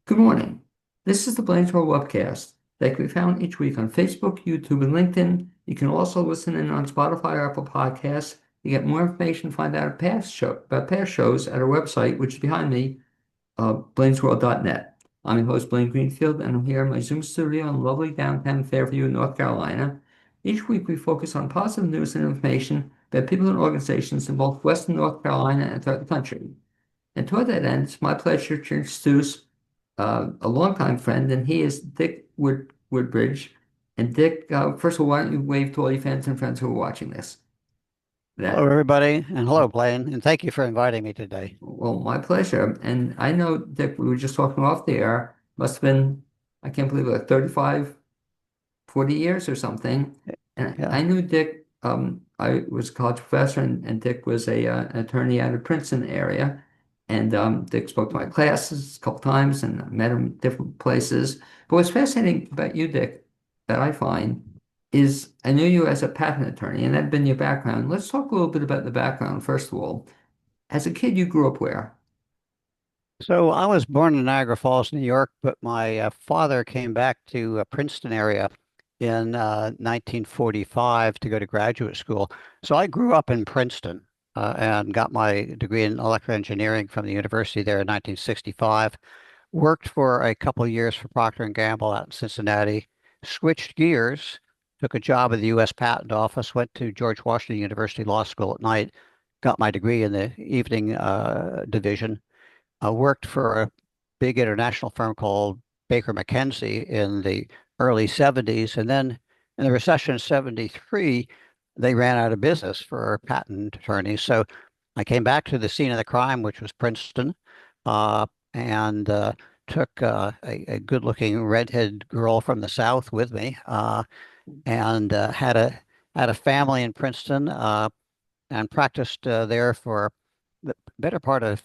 Good morning. This is the Blainsboro webcast that can be found each week on Facebook, YouTube, and LinkedIn. You can also listen in on Spotify or Apple Podcasts. You get more information, find out about past shows at our website, which is behind me, blainsworld.net. I'm your host, Blaine Greenfield, and I'm here in my Zoom studio in lovely downtown Fairview, North Carolina. Each week we focus on positive news and information about people and organizations in both Western North Carolina and throughout the country. And toward that end, it's my pleasure to introduce a longtime friend, and he is Dick Woodbridge. And Dick, first of all, why don't you wave to all your fans and friends who are watching this? Hello, That, everybody, and hello, Blaine, and thank you for inviting me today. well, my pleasure. And I know, Dick, we were just talking off the air, must have been, I can't believe it, like 35, 40 years or something. And Yeah. I knew Dick, I was a college professor, and Dick was an attorney out of Princeton area. And Dick spoke to my classes a couple times and I met him different places. But what's fascinating about you, Dick, that I find is I knew you as a patent attorney, and that'd been your background. Let's talk a little bit about the background, first of all. As a kid, you grew up where? So I was born in Niagara Falls, New York, but my father came back to Princeton area in 1945 to go to graduate school. So I grew up in Princeton and got my degree in electrical engineering from the university there in 1965. Worked for a couple of years for Procter and Gamble out in Cincinnati. Switched gears, took a job at the U.S. Patent Office, went to George Washington University Law School at night, got my degree in the evening division. Worked for a big international firm called Baker McKenzie in the early 70s. And then in the recession of 73, they ran out of business for patent attorneys. So I came back to the scene of the crime, which was Princeton, and took a good-looking redhead girl from the South with me, and had a family in Princeton, and practiced there for the better part of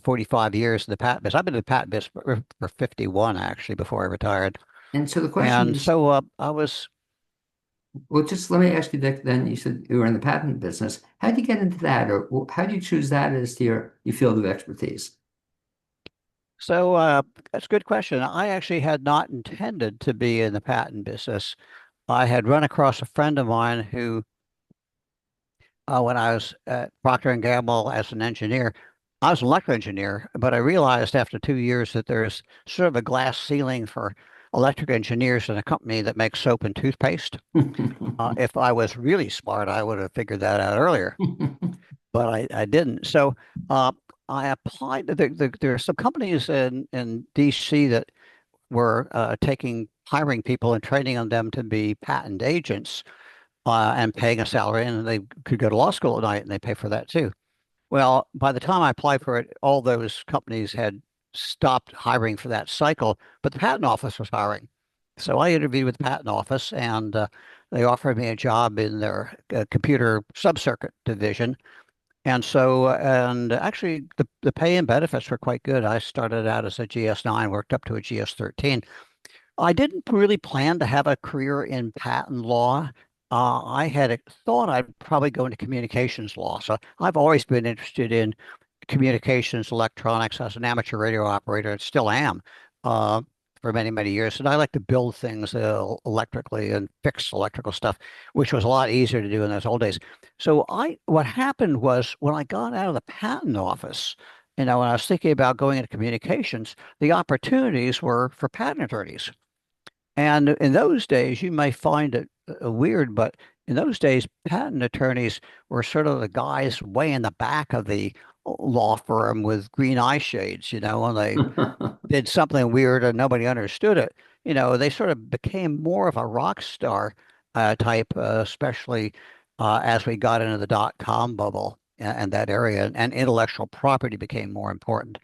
45 years in the patent business. I've been in the patent business for 51 actually before I retired. And so the question And is, so I was well, just let me ask you, Dick, then you said you were in the patent business. How did you get into that, or how do you choose that as your field of expertise? so That's a good question. I actually had not intended to be in the patent business. I had run across a friend of mine who, when I was at Procter and Gamble as an engineer, I was an electrical engineer, but I realized after 2 years that there's sort of a glass ceiling for electrical engineers in a company that makes soap and toothpaste. If I was really smart, I would have figured that out earlier, but I didn't. So I applied. There are some companies in DC that were hiring people and training on them to be patent agents and paying a salary, and they could go to law school at night, and they pay for that too. Well, by the time I applied for it, all those companies had stopped hiring for that cycle, but the patent office was hiring. So I interviewed with the patent office, and they offered me a job in their computer subcircuit division. And actually, the pay and benefits were quite good. I started out as a GS9, worked up to a GS13. I didn't really plan to have a career in patent law. I had thought I'd probably go into communications law. So I've always been interested in communications, electronics. I was an amateur radio operator and still am uh, for many, many years. And I like to build things electrically and fix electrical stuff, which was a lot easier to do in those old days. What happened was when I got out of the patent office, when I was thinking about going into communications, the opportunities were for patent attorneys. And in those days, you may find it weird, but in those days, patent attorneys were sort of the guys way in the back of the law firm with green eye shades, and they did something weird and nobody understood it. They sort of became more of a rock star type, especially as we got into the dot-com bubble and that area, and intellectual property became more important.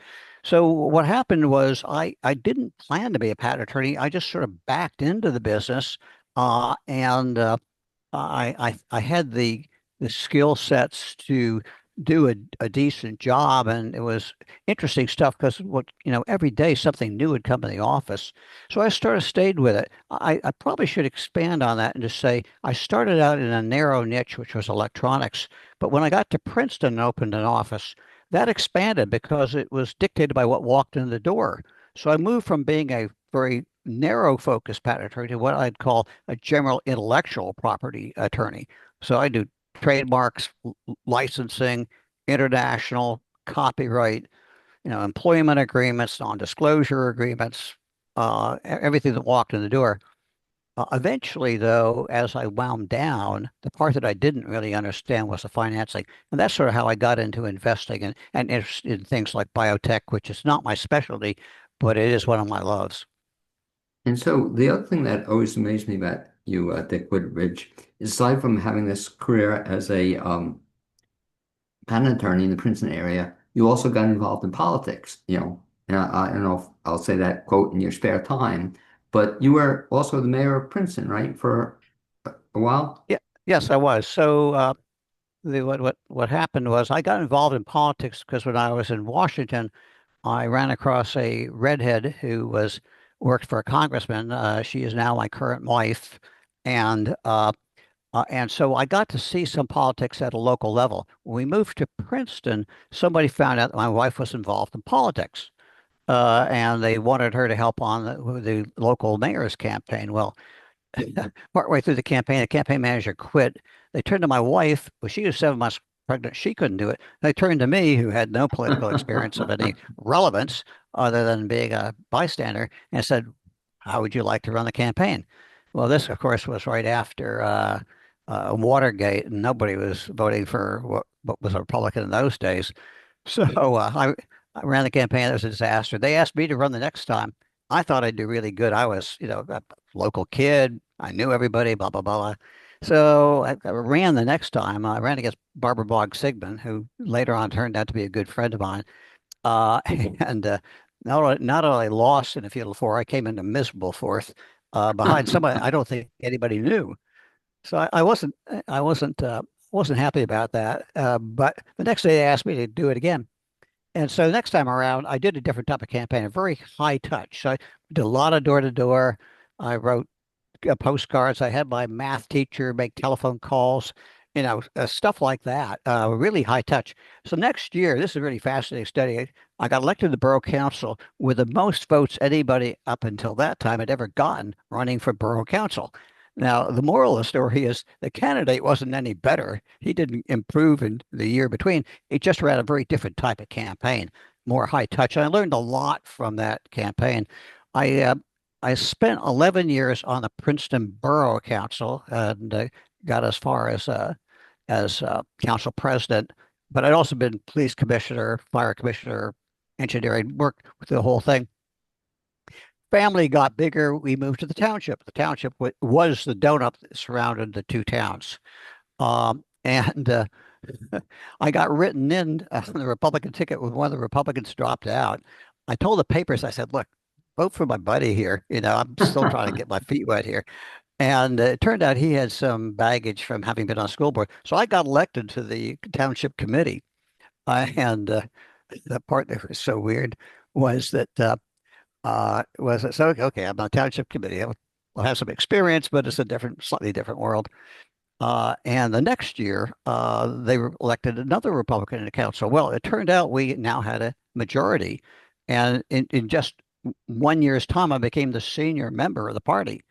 So what happened was I didn't plan to be a patent attorney. I just sort of backed into the business, and I had the skill sets to do a decent job, and it was interesting stuff because every day something new would come in the office. So I sort of stayed with it. I probably should expand on that and just say I started out in a narrow niche, which was electronics. But when I got to Princeton and opened an office, that expanded because it was dictated by what walked in the door. So I moved from being a very narrow focused patent attorney to what I'd call a general intellectual property attorney. So I do trademarks, licensing, international, copyright, employment agreements, non-disclosure agreements, everything that walked in the door. Eventually, though, as I wound down, the part that I didn't really understand was the financing. And that's sort of how I got into investing and interested in things like biotech, which is not my specialty, but it is one of my loves. And so the other thing that always amazed me about you, Dick Woodbridge, is aside from having this career as a patent attorney in the Princeton area, you also got involved in politics, And I don't know if I'll say that quote in your spare time, but you were also the mayor of Princeton, right, for a while? Yeah, yes, I was. So what happened was I got involved in politics because when I was in Washington, I ran across a redhead who was worked for a congressman. She is now my current wife, and and so I got to see some politics at a local level. When we moved to Princeton, somebody found out that my wife was involved in politics, and they wanted her to help on the local mayor's campaign. Well, partway through the campaign manager quit. They turned to my wife. Well, she was 7 months pregnant. She couldn't do it. They turned to me, who had no political experience of any relevance other than being a bystander, and said, "How would you like to run the campaign?" Well, this, of course, was right after Watergate, and nobody was voting for what was a Republican in those days. So I ran the campaign. It was a disaster. They asked me to run the next time. I thought I'd do really good. I was, a local kid. I knew everybody, blah, blah, blah. So I ran the next time. I ran against Barbara Boggs Sigmund, who later on turned out to be a good friend of mine. And not only lost in the field of four, I came into miserable fourth behind somebody I don't think anybody knew. So I wasn't happy about that. But the next day they asked me to do it again. And so next time around, I did a different type of campaign, a very high touch. So I did a lot of door to door. I wrote postcards. I had my math teacher make telephone calls, stuff like that. Really high touch. So next year, this is a really fascinating study. I got elected to the borough council with the most votes anybody up until that time had ever gotten running for borough council. Now, the moral of the story is the candidate wasn't any better. He didn't improve in the year between. He just ran a very different type of campaign, more high touch. And I learned a lot from that campaign. I uh, I spent 11 years on the Princeton Borough Council and got as far as council president. But I'd also been police commissioner, fire commissioner, engineering, worked with the whole thing. Family got bigger. We moved to the township. The township was the donut that surrounded the two towns. And I got written in on the Republican ticket when one of the Republicans dropped out. I told the papers, I said, look, vote for my buddy here. I'm still trying to get my feet wet here. And it turned out he had some baggage from having been on school board. So I got elected to the township committee. And the part that was so weird was that so okay, I'm on township committee. I'll have some experience, but it's a slightly different world. And the next year, they elected another Republican in the council. Well, it turned out we now had a majority. And in just 1 year's time, I became the senior member of the party.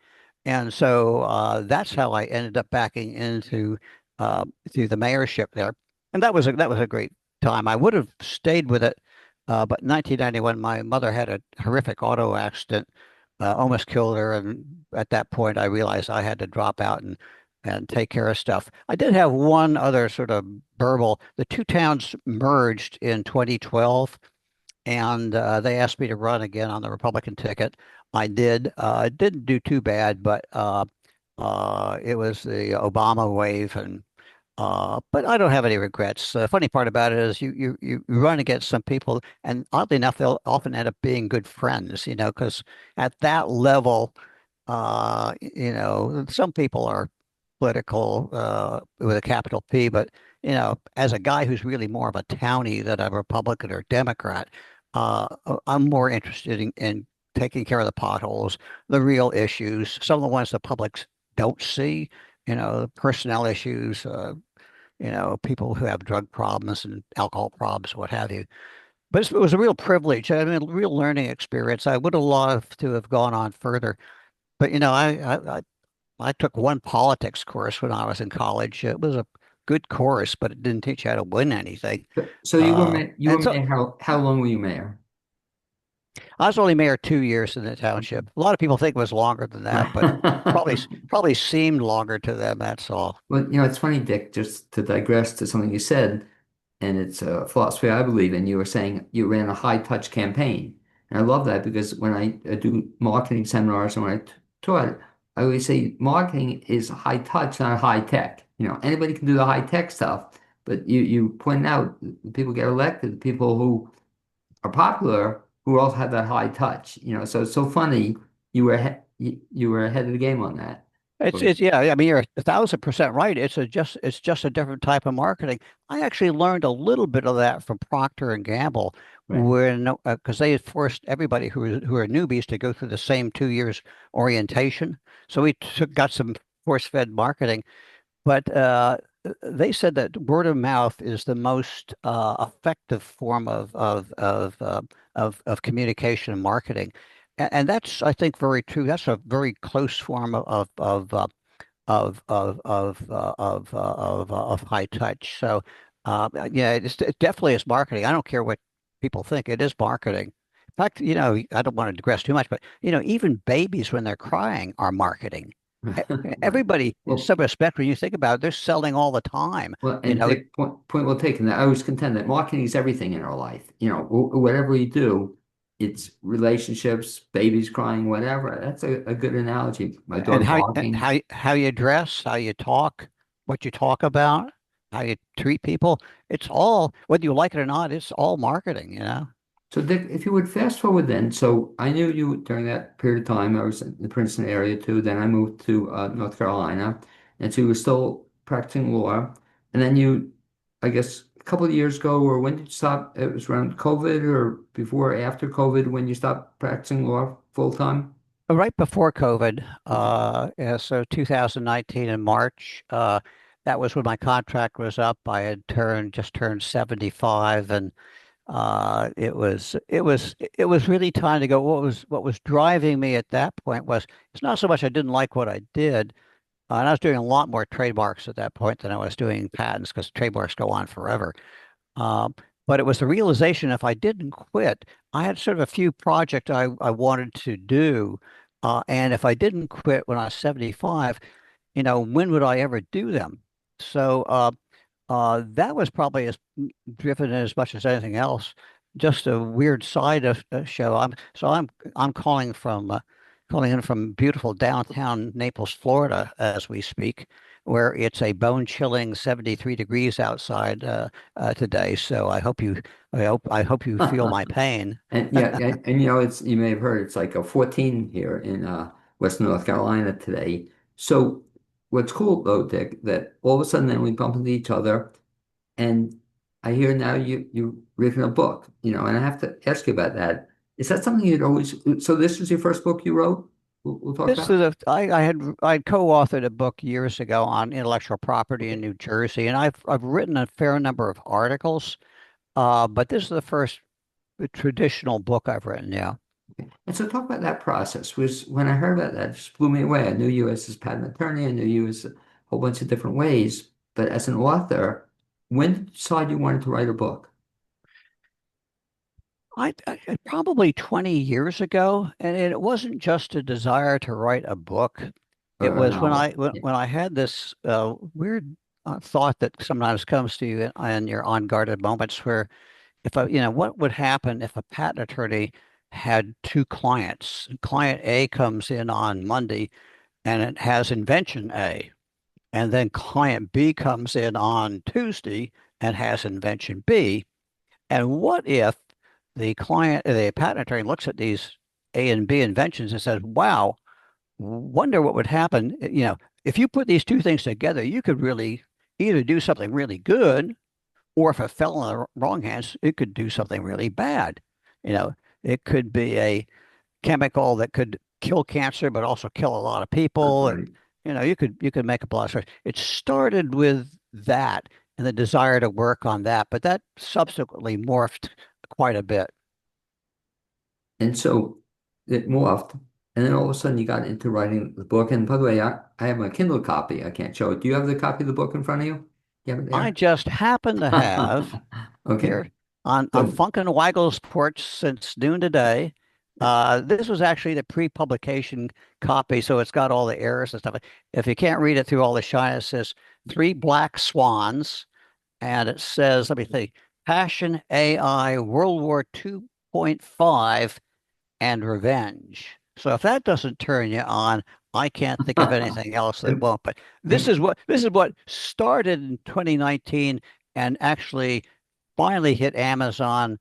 And so that's how I ended up backing into to the mayorship there. And that was a great time. I would have stayed with it, but in 1991, my mother had a horrific auto accident, almost killed her. And at that point, I realized I had to drop out and take care of stuff. I did have one other sort of burble. The two towns merged in 2012, and they asked me to run again on the Republican ticket. I did. It didn't do too bad, but it was the Obama wave, and but I don't have any regrets. The funny part about it is you run against some people, and oddly enough, they'll often end up being good friends. Because at that level, some people are political with a capital P, but as a guy who's really more of a townie than a Republican or Democrat, I'm more interested in taking care of the potholes, the real issues, some of the ones the public don't see, personnel issues, people who have drug problems and alcohol problems, what have you. But it was a real privilege. I mean, a real learning experience. I would have loved to have gone on further. But I took one politics course when I was in college. It was a good course, but it didn't teach you how to win anything. So you were And so mayor. How long were you mayor? I was only mayor 2 years in the township. A lot of people think it was longer than that, but probably seemed longer to them. That's all. Well, it's funny, Dick, just to digress to something you said, and it's a philosophy I believe in. You were saying you ran a high touch campaign. And I love that because when I do marketing seminars and when taught, I always say marketing is high touch, not high tech. Anybody can do the high tech stuff, but you point out the people get elected, the people who are popular who also have that high touch. So it's so funny you were ahead of the game on that. It's yeah. I mean, you're 1,000% right. It's just a different type of marketing. I actually learned a little bit of that from Procter and Gamble, Right. when because they had forced everybody who are newbies to go through the same 2 years orientation. So got some force-fed marketing. But they said that word of mouth is the most effective form of communication and marketing, and that's, I think, very true. That's a very close form of high touch. So yeah, it definitely is marketing. I don't care what people think. It is marketing. In fact, I don't want to digress too much, but even babies when they're crying are marketing. E- Right. Everybody, in Well, some respect, when you think about it, they're selling all the time. well, You and know, Dick, point well taken. I always contend that marketing is everything in our life. Whatever we do, it's relationships, babies crying, whatever. That's a good analogy. My and dog barking. how you dress, how you talk, what you talk about, how you treat people. It's all, whether you like it or not, it's all marketing. So, Dick, if you would fast forward then, so I knew you during that period of time. I was in the Princeton area too. Then I moved to North Carolina, and so you were still practicing law. And then I guess, a couple of years ago, or when did you stop? It was around COVID or before or after COVID when you stopped practicing law full time? Right before COVID, Okay. yeah, so 2019 in March, that was when my contract was up. I had just turned 75, and it was really time to go. What was driving me at that point was, it's not so much I didn't like what I did, and I was doing a lot more trademarks at that point than I was doing patents, because trademarks go on forever. Um, but it was the realization, if I didn't quit, I had sort of a few projects I wanted to do. And if I didn't quit when I was 75, when would I ever do them? So that was probably driven as much as anything else. Just a weird side of show. I'm calling in from beautiful downtown Naples, Florida, as we speak, where it's a bone-chilling 73 degrees outside today. So I hope you feel my pain. And yeah, and it's you may have heard it's like a 14 here in Western North Carolina today. So what's cool though, Dick, that all of a sudden then we bump into each other, and I hear now you've written a book, and I have to ask you about that. Is that something you'd always? So this is your first book you wrote? We'll talk This about. is I co-authored a book years ago on intellectual property in Okay. New Jersey, and I've written a fair number of articles. But this is the first traditional book I've written. Yeah. And so talk about that process. Was when I heard about that, it just blew me away. I knew you as his patent attorney, I knew you as a whole bunch of different ways, but as an author, when did you decide you wanted to write a book? Probably 20 years ago, and it wasn't just a desire to write a book. It Or a was when I novel? when, Yeah. when I had this weird thought that sometimes comes to you in your unguarded moments, where what would happen if a patent attorney had two clients? Client A comes in on Monday and it has invention A, and then client B comes in on Tuesday and has invention B. And what if the patent attorney looks at these A and B inventions and says, wow, wonder what would happen. If you put these two things together, you could really either do something really good, or if it fell in the wrong hands, it could do something really bad. You know, it could be a chemical that could kill cancer, but also kill a lot of people. And Right. you could make a lot of. It started with that and the desire to work on that, but that subsequently morphed quite a bit. And so it morphed. And then all of a sudden you got into writing the book. And by the way, I have my Kindle copy. I can't show it. Do you have the copy of the book in front of you? You have it I there? just happen to have Okay. here on So, Funk and Weigel's porch since noon today. This was actually the pre-publication copy, so it's got all the errors and stuff. If you can't read it through all the shine, it says three black swans, and it says, let me think, Passion AI World War 2.5 and Revenge. So if that doesn't turn you on, I can't think of anything else that and, won't. But and this is what started in 2019 and actually finally hit Amazon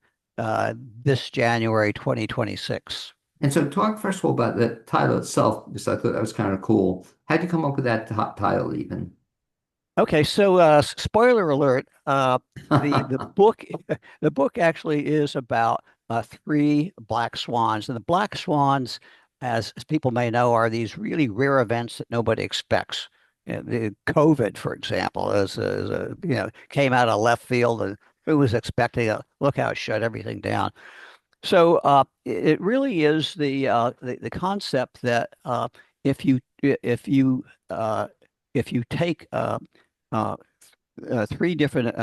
this January 2026. and so talk first of all about the title itself, because I thought that was kind of cool. How'd you come up with that title even? Okay, so spoiler alert, the book the book actually is about three black swans. And the black swans, as people may know, are these really rare events that nobody expects. The COVID, for example, came out of left field, and who was expecting it? Look how it shut everything down. So it really is the concept that if you if you if you take uh, three different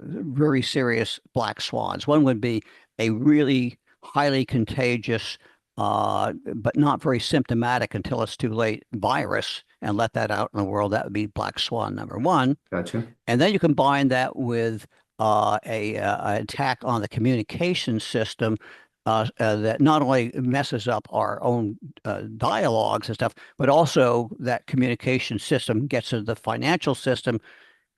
very serious black swans. One would be a really highly contagious, but not very symptomatic until it's too late virus, and let that out in the world. That would be black swan number one. Gotcha. And then you combine that with an attack on the communication system that not only messes up our own dialogues and stuff, but also that communication system gets into the financial system,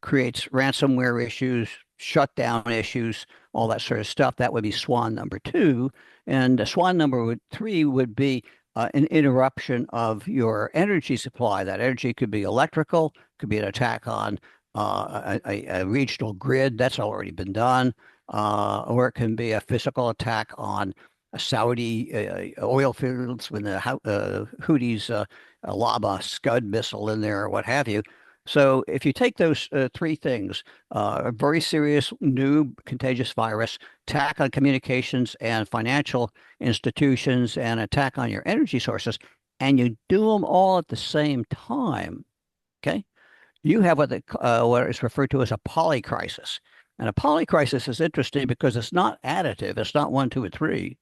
creates ransomware issues, shutdown issues, all that sort of stuff. That would be SWAN number two. And SWAN number three would be an interruption of your energy supply. That energy could be electrical, could be an attack on a regional grid. That's already been done. Or it can be a physical attack on Saudi oil fields when the Houthis lob a Scud missile in there or what have you. So if you take those three things, a very serious new contagious virus, attack on communications and financial institutions, and attack on your energy sources, and you do them all at the same time, okay, you have what is referred to as a polycrisis. And a polycrisis is interesting because it's not additive. It's not one, two, or three.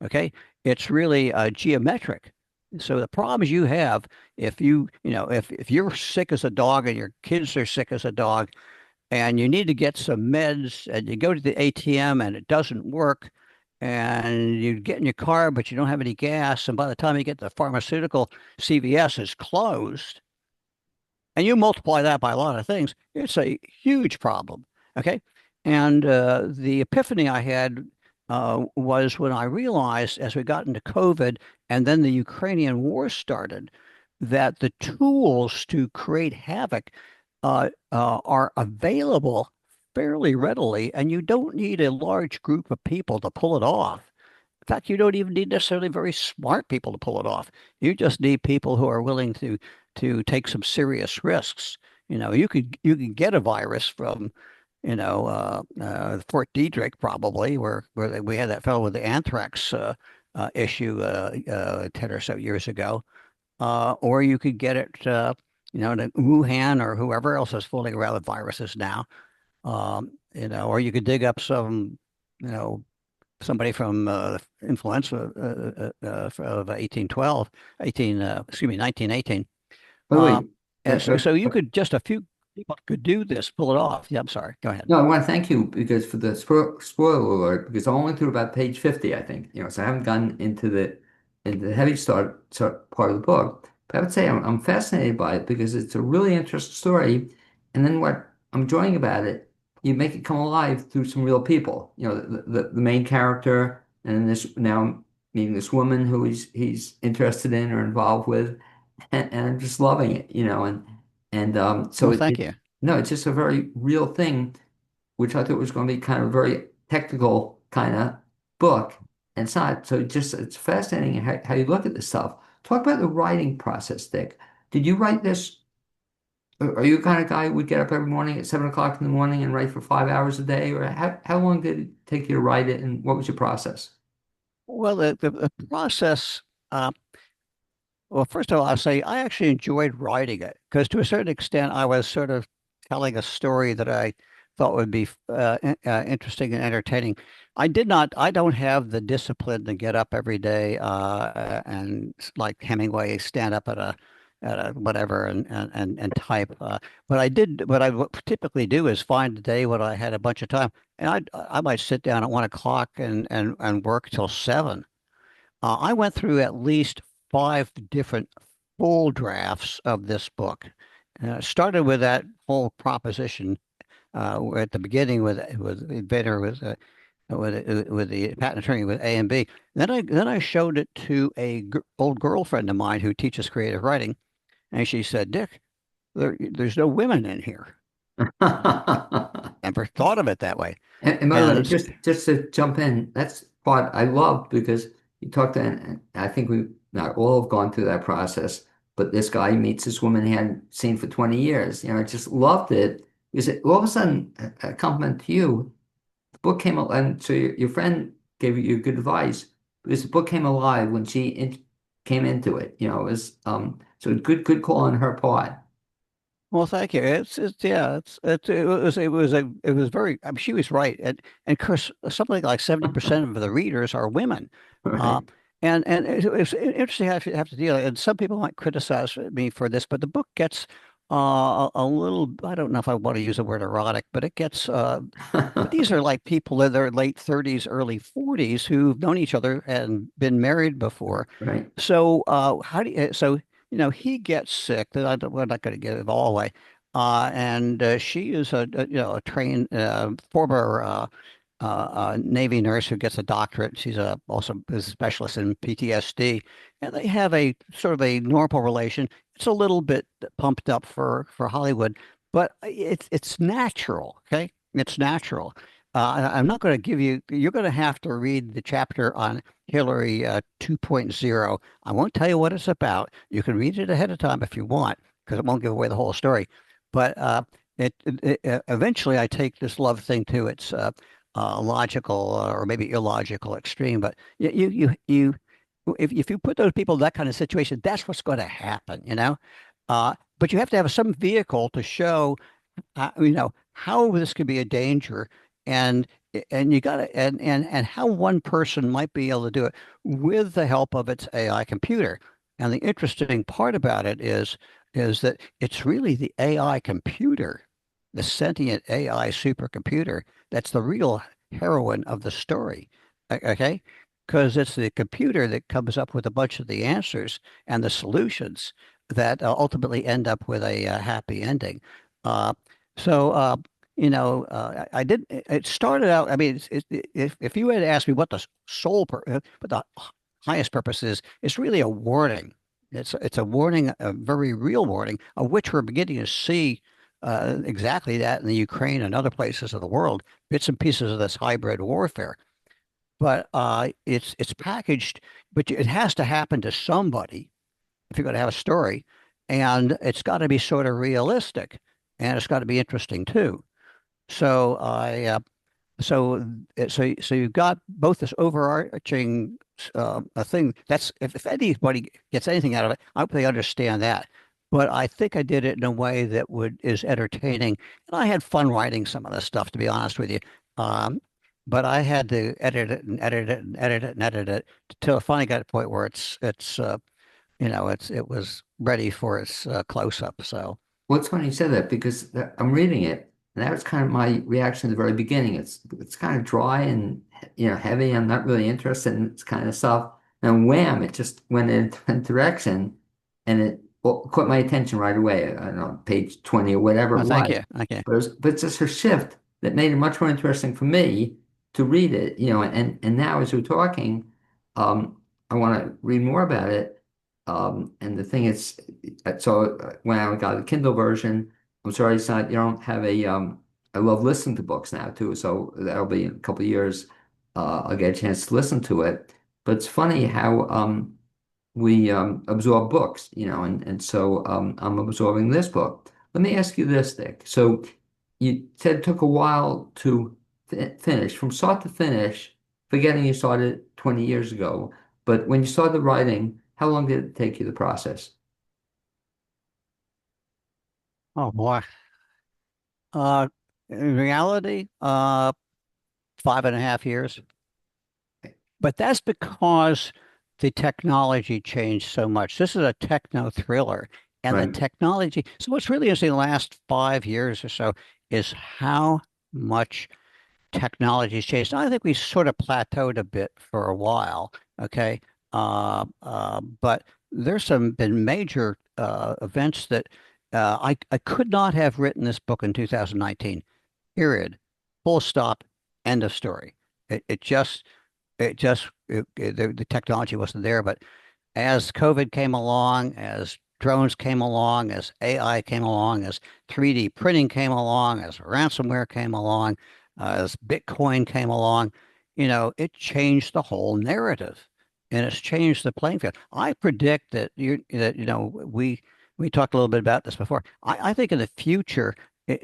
Okay. It's really geometric. So the problems you have if you're sick as a dog and your kids are sick as a dog and you need to get some meds and you go to the ATM and it doesn't work and you get in your car but you don't have any gas and by the time you get to the pharmaceutical, CVS is closed, and you multiply that by a lot of things, it's a huge problem. Okay. And the epiphany I had was when I realized as we got into COVID and then the Ukrainian war started, that the tools to create havoc are available fairly readily, and you don't need a large group of people to pull it off. In fact, you don't even need necessarily very smart people to pull it off. You just need people who are willing to take some serious risks. You could get a virus from, Fort Detrick probably, where we had that fellow with the anthrax issue 10 or so years ago, or you could get it, to Wuhan or whoever else is fooling around with viruses now, or you could dig up you know, somebody from influenza of 1812, 1918. By the way, Um, and so you could just a few people could do this, pull it off. Yeah, I'm sorry. Go ahead. no, I want to thank you because for the spoiler alert, because I only went through about page 50, I think, so I haven't gotten into the heavy start part of the book. But I would say I'm fascinated by it because it's a really interesting story. And then what I'm enjoying about it, you make it come alive through some real people. The main character, and this now meeting this woman who he's interested in or involved with, and I'm just loving it, and so Well, thank you. no, it's just a very real thing, which I thought was going to be kind of a very technical kind of book. And it's not. So it's fascinating how you look at this stuff. Talk about the writing process, Dick. Did you write this Are you the kind of guy who would get up every morning at 7 o'clock in the morning and write for 5 hours a day, or how long did it take you to write it, and what was your process? Well, the process, uh, well, first of all, I'll say I actually enjoyed writing it because to a certain extent, I was sort of telling a story that I thought would be interesting and entertaining. I don't have the discipline to get up every day and like Hemingway stand up at a whatever and type. But I did, what I would typically do is find a day when I had a bunch of time and I might sit down at 1 o'clock and work till 7. I went through at least 5 different full drafts of this book. Started with that whole proposition at the beginning with inventor with the patent attorney with A and B. Then I showed it to a old girlfriend of mine who teaches creative writing, and she said, "Dick, there's no women in here." Never thought of it that way. And by the And way, it's, just to jump in, that's part I love because you talked to, and I think we not all have gone through that process, but this guy meets this woman he hadn't seen for 20 years. I just loved it because all of a sudden, a compliment to you, the book came out, and so your friend gave you good advice because the book came alive when came into it. It was so good call on her part. well, thank you. It's yeah, it was very. I mean, she was right, and of course, something like 70% of the readers are women, uh, Right. and it's interesting how you have to deal. And some people might criticize me for this, but the book gets a little. I don't know if I want to use the word erotic, but it gets. But these are like people in their late 30s, early 40s who've known each other and been married before. Right. So, how do you, so, he gets sick. We're not going to give it all away. And she is a trained, former Navy nurse who gets a doctorate. She's also a specialist in PTSD. And they have a sort of a normal relation. It's a little bit pumped up for Hollywood, but it's natural. Okay. It's natural. I'm not going to give you, you're going to have to read the chapter on Hillary 2.0. I won't tell you what it's about. You can read it ahead of time if you want, because it won't give away the whole story. But eventually I take this love thing to its logical or maybe illogical extreme. But if you put those people in that kind of situation, that's what's going to happen. But you have to have some vehicle to show how this could be a danger and and you got to and how one person might be able to do it with the help of its AI computer. And the interesting part about it is that it's really the AI computer, the sentient AI supercomputer, that's the real heroine of the story. Okay? Because it's the computer that comes up with a bunch of the answers and the solutions that ultimately end up with a happy ending. Uh, so, I did. It started out. I mean, if you had asked me what the what the highest purpose is, it's really a warning. It's a warning, a very real warning, of which we're beginning to see exactly that in the Ukraine and other places of the world, bits and pieces of this hybrid warfare. But it's packaged, but it has to happen to somebody if you're going to have a story, and it's got to be sort of realistic, and it's got to be interesting too. So so you've got both this overarching a thing that's if anybody gets anything out of it, I hope they understand that. But I think I did it in a way that would is entertaining, and I had fun writing some of this stuff, to be honest with you. Um, but I had to edit it and edit it and edit it and edit it until I finally got to the point where it was ready for its close up. So Well, it's funny you said that because I'm reading it, and that was kind of my reaction at the very beginning. It's kind of dry and heavy. I'm not really interested in this kind of stuff. And wham, it just went in a different direction, and it caught my attention right away. I don't know, page 20 or whatever it thank was. you. Okay. But it's just a shift that made it much more interesting for me to read it. And now as we're talking, I want to read more about it. And the thing is. So when I got a Kindle version, I'm sorry it's not, you don't have I love listening to books now too. So that'll be in a couple of years, I'll get a chance to listen to it. But it's funny how we absorb books, and so I'm absorbing this book. Let me ask you this, Dick. So you said it took a while to finish, from start to finish, forgetting you started 20 years ago. But when you started writing, how long did it take you, the process? Oh boy. Uh, in reality, 5.5 years. But that's because the technology changed so much. This is a techno thriller, and the Right. technology. So what's really interesting in the last 5 years or so is how much technology's changed. I think we sort of plateaued a bit for a while. Okay. But there's some been major events that I could not have written this book in 2019, period. Full stop, end of story. It just the technology wasn't there. But as COVID came along, as drones came along, as AI came along, as 3D printing came along, as ransomware came along, as Bitcoin came along, it changed the whole narrative, and it's changed the playing field. I predict that we talked a little bit about this before. I think in the future,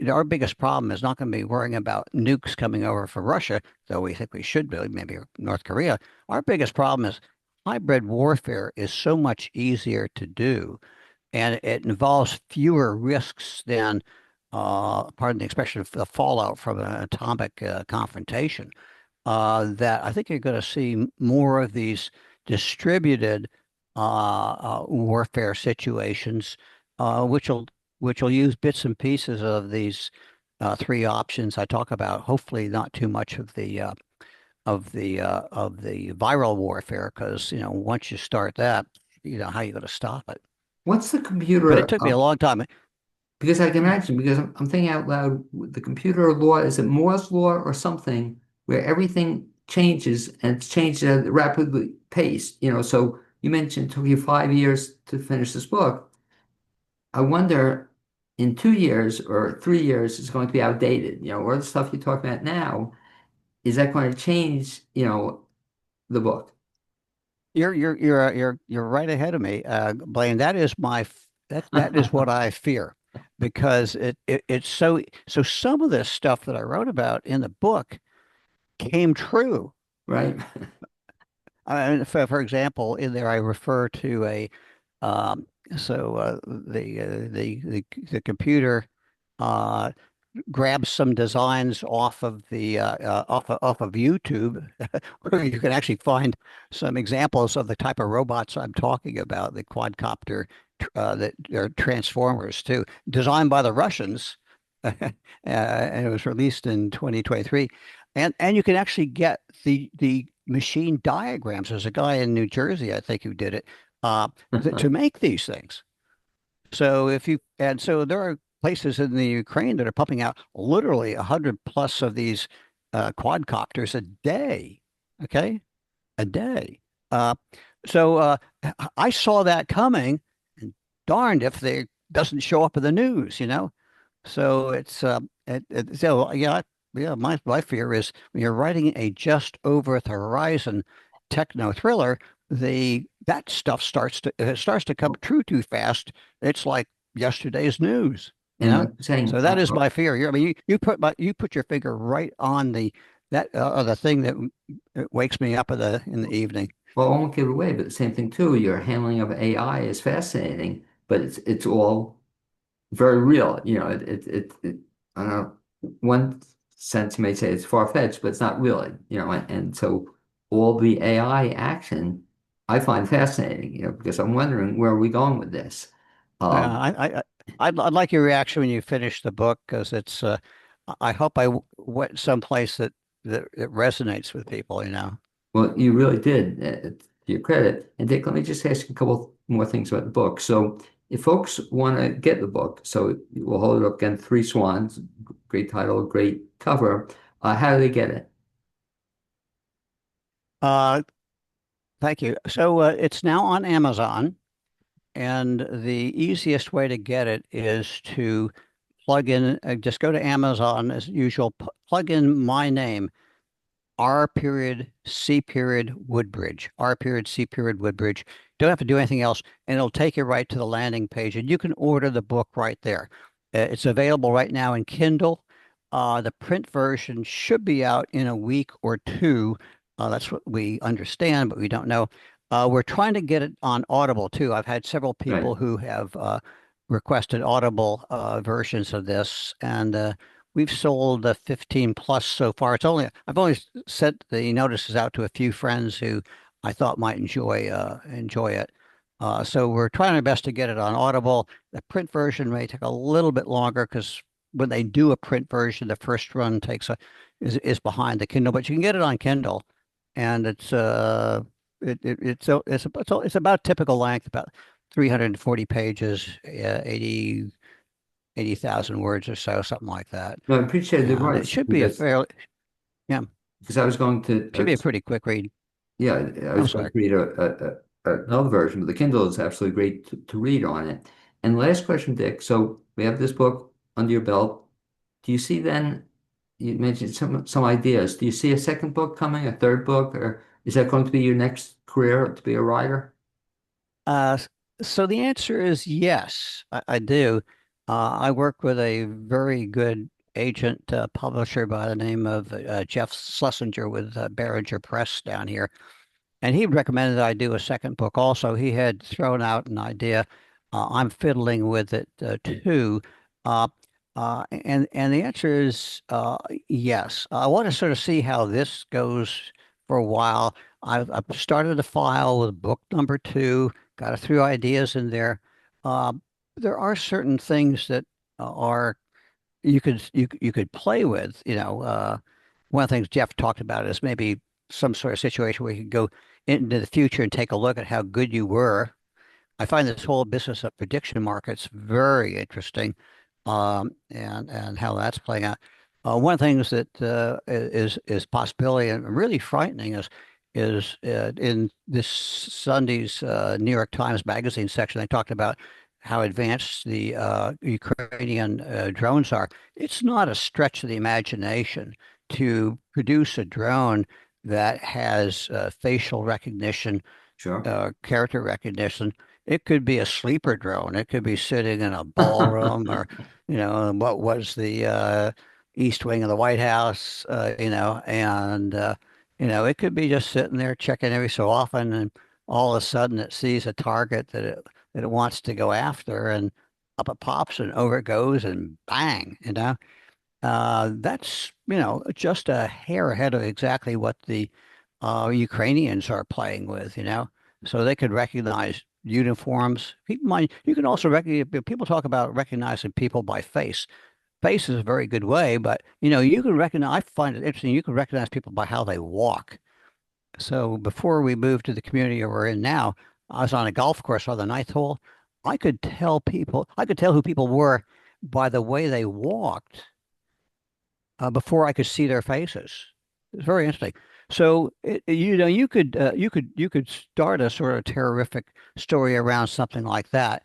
our biggest problem is not going to be worrying about nukes coming over from Russia, though we think we should be, maybe North Korea. Our biggest problem is hybrid warfare is so much easier to do, and it involves fewer risks than, pardon the expression, the fallout from an atomic confrontation. That I think you're going to see more of these distributed warfare situations, which will use bits and pieces of these three options I talk about. Hopefully, not too much of the viral warfare, because once you start that, how you going to stop it. What's the But it computer? took me a long time. Because I can imagine, because I'm thinking out loud, the computer law, is it Moore's law or something where everything changes and it's changed at a rapidly pace? So you mentioned it took you 5 years to finish this book. I wonder in 2 years or 3 years, it's going to be outdated, or the stuff you talk about now, is that going to change, the book? You're right ahead of me, Blaine. That is what I fear, because it's so some of this stuff that I wrote about in the book came true. Right? For example, in there I refer to a um, the computer uh, grab some designs off of YouTube, where you can actually find some examples of the type of robots I'm talking about, the quadcopter that are transformers too, designed by the Russians, and it was released in 2023. And you can actually get the machine diagrams. There's a guy in New Jersey, I think, who did it to make these things. So there are places in the Ukraine that are pumping out literally 100 plus of these quadcopters a day. Okay, a day. Uh, so I saw that coming, and darned if they doesn't show up in the news. So so yeah. My fear is when you're writing a just over the horizon techno thriller, the that stuff if it starts to come true too fast, it's like yesterday's news, you And know? like you're saying, So that is my fear. I mean, you put your finger right on the thing that wakes me up in the evening. well, I won't give it away, but the same thing too. Your handling of AI is fascinating, but it's all very real. I don't know. One sense you may say it's far-fetched, but it's not really. And so all the AI action I find fascinating. Because I'm wondering where are we going with this. Um, I'd like your reaction when you finish the book, because I hope I went someplace that it resonates with people. Well, you really did, to your credit. And Dick, let me just ask you a couple more things about the book. So, if folks want to get the book, so we'll hold it up again, Three Swans, great title, great cover. How do they get it? Uh, Thank you. So it's now on Amazon, and the easiest way to get it is to plug in, just go to Amazon as usual, plug in my name, R period C period Woodbridge, R period C period Woodbridge. Don't have to do anything else, and it'll take you right to the landing page, and you can order the book right there. It's available right now in Kindle. The print version should be out in a week or two. That's what we understand, but we don't know. We're trying to get it on Audible too. I've had several Right. people who have requested Audible versions of this, and we've sold 15 plus so far. I've only sent the notices out to a few friends who I thought might enjoy it. So we're trying our best to get it on Audible. The print version may take a little bit longer because when they do a print version, the first run is behind the Kindle, but you can get it on Kindle, and it's about typical length, about 340 pages, 80,000 words or so, something like that. No, I appreciate the And it advice should be a fairly, yeah, because I was going to should be a pretty quick read. yeah, I I'm was going sorry. to read another version, but the Kindle is absolutely great to read on it. And last question, Dick. So we have this book under your belt. Do you see then, you mentioned some ideas. Do you see a second book coming, a third book, or is that going to be your next career to be a writer? Uh, so the answer is yes, I do. I work with a very good agent publisher by the name of Jeff Schlesinger with Behringer Press down here. And he recommended I do a second book also. He had thrown out an idea. I'm fiddling with it too. Uh, and the answer is yes. I want to sort of see how this goes for a while. I've started a file with book number two, got a few ideas in there. Uh, there are certain things that are you could play with. One of the things Jeff talked about is maybe some sort of situation where you could go into the future and take a look at how good you were. I find this whole business of prediction markets very interesting, and how that's playing out. One of the things that is possibility and really frightening is in this Sunday's New York Times Magazine section, they talked about how advanced the Ukrainian drones are. It's not a stretch of the imagination to produce a drone that has facial recognition, Sure. character recognition. It could be a sleeper drone. It could be sitting in a ballroom or, what was the East Wing of the White House, and it could be just sitting there checking every so often, and all of a sudden it sees a target that it wants to go after, and up it pops and over it goes, and bang. That's, just a hair ahead of exactly what the Ukrainians are playing with. So they could recognize uniforms. Keep in mind, you can also recognize, people talk about recognizing people by face. Face is a very good way, but, you can recognize, I find it interesting, you can recognize people by how they walk. So before we moved to the community we're in now, I was on a golf course on the ninth hole. I could tell who people were by the way they walked before I could see their faces. It's very interesting. So you could start a sort of terrific story around something like that.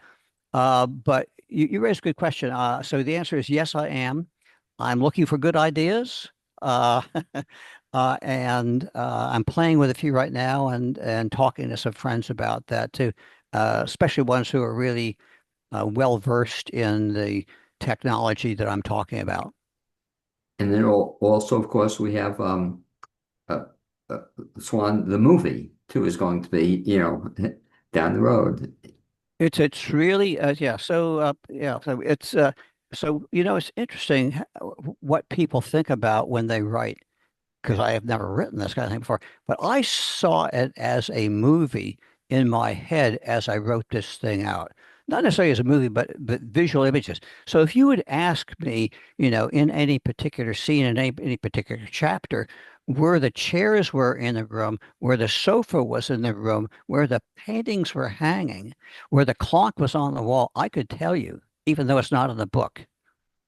But you raised a good question. So the answer is yes, I am. I'm looking for good ideas. Uh, and I'm playing with a few right now and talking to some friends about that too, especially ones who are really well versed in the technology that I'm talking about. And then also, of course, we have uh, uh, Swan, the movie too, is going to be, down the road. It's really yeah. So yeah. So it's interesting what people think about when they write, because I have never written this kind of thing before. But I saw it as a movie in my head as I wrote this thing out. Not necessarily as a movie, but visual images. So if you would ask me, in any particular scene, in any particular chapter, where the chairs were in the room, where the sofa was in the room, where the paintings were hanging, where the clock was on the wall, I could tell you, even though it's not in the book.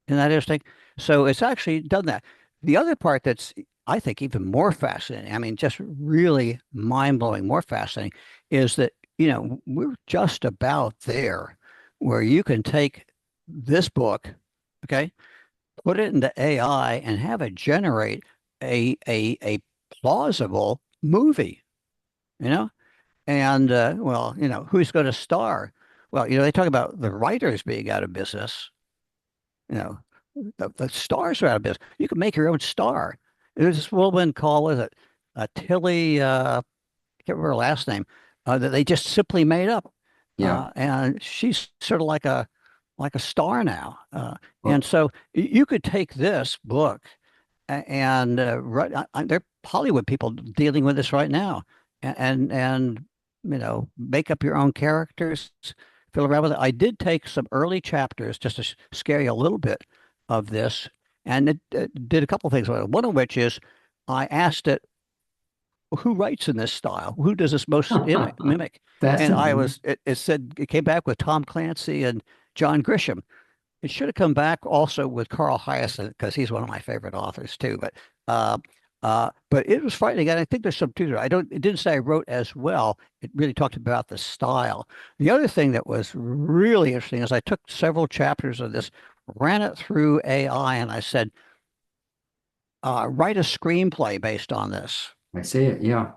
Isn't that interesting? So it's actually done that. The other part that's, I think, even more fascinating, I mean, just really mind-blowing, more fascinating, is that, we're just about there where you can take this book, okay, put it into AI and have it generate a plausible movie, you know? And well, who's going to star? Well, they talk about the writers being out of business. you know, the stars are out of business. You can make your own star. There's this woman called, was it, Tilly, I can't remember her last name, that they just simply made up. Yeah. And she's sort of like a star now. And Well, so you could take this book and right, there are Hollywood people dealing with this right now, and make up your own characters, fill around with it. I did take some early chapters just to scare you a little bit of this, and it did a couple of things. One of which is I asked it, who writes in this style? Who does this most mimic? And fascinating. it said it came back with Tom Clancy and John Grisham. It should have come back also with Carl Hyacin because he's one of my favorite authors too. But it was frightening, and I think there's some truth to it. I don't. It didn't say I wrote as well. It really talked about the style. The other thing that was really interesting is I took several chapters of this, ran it through AI, and I said, write a screenplay based on this. I see it. Yeah.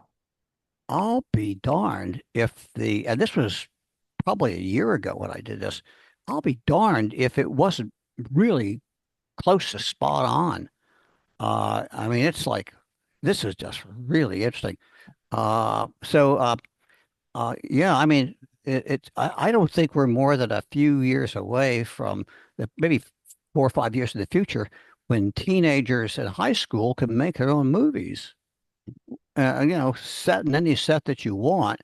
I'll be darned if and this was probably a year ago when I did this. I'll be darned if it wasn't really close to spot on. I mean, it's like this is just really interesting. Yeah, I mean, I don't think we're more than a few years away from maybe 4 or 5 years in the future when teenagers in high school can make their own movies. Set in any set that you want,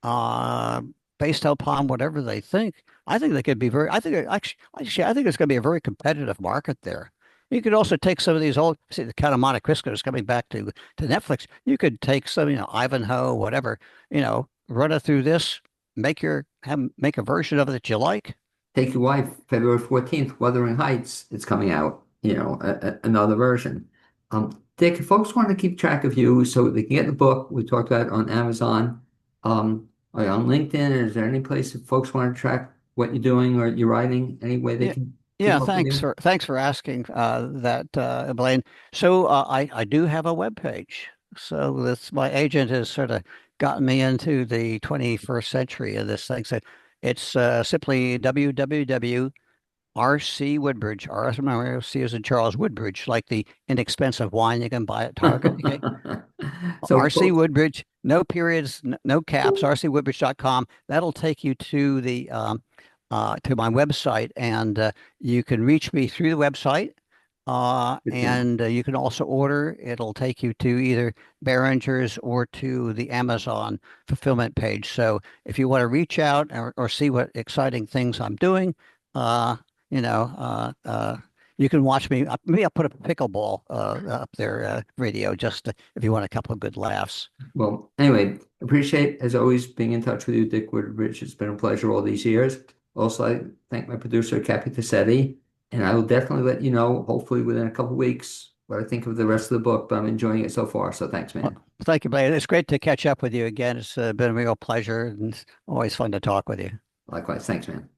uh, based upon whatever they think. I think they could be very. I think actually, I think it's going to be a very competitive market there. You could also take some of these old, see, the Count of Monte Cristo is coming back to Netflix. You could take some, Ivanhoe, whatever, run it through this, make a version of it that you like. Take Your Wife, February 14th, Wuthering Heights. It's coming out, another version. Dick, if folks want to keep track of you so they can get the book, we talked about it on Amazon. Are you on LinkedIn? Is there any place if folks want to track what you're doing or you're writing, any way they Yeah, can keep yeah. up with you? Thanks for asking that, Blaine. So I do have a web page. So this my agent has sort of gotten me into the 21st century of this thing. So it's simply www.RC Woodbridge. R as in Mario, C as in Charles Woodbridge, like the inexpensive wine you can buy at Target. Okay. So, RC folks, Woodbridge, no periods, no caps, rcwoodbridge.com. That'll take you to the to my website, and you can reach me through the website. good deal. And you can also order. It'll take you to either Behringer's or to the Amazon fulfillment page. So if you want to reach out or see what exciting things I'm doing, uh, you know, you can watch me. Maybe I'll put a pickleball up there video just if you want a couple of good laughs. Well, anyway, appreciate as always being in touch with you, Dick Woodbridge. It's been a pleasure all these years. Also, I thank my producer, Cappy Tassetti, and I will definitely let you know, hopefully within a couple of weeks, what I think of the rest of the book, but I'm enjoying it so far. So thanks, Well, man. thank you, Blaine. It's great to catch up with you again. It's been a real pleasure and it's always fun to talk with you. Likewise. Thanks, man.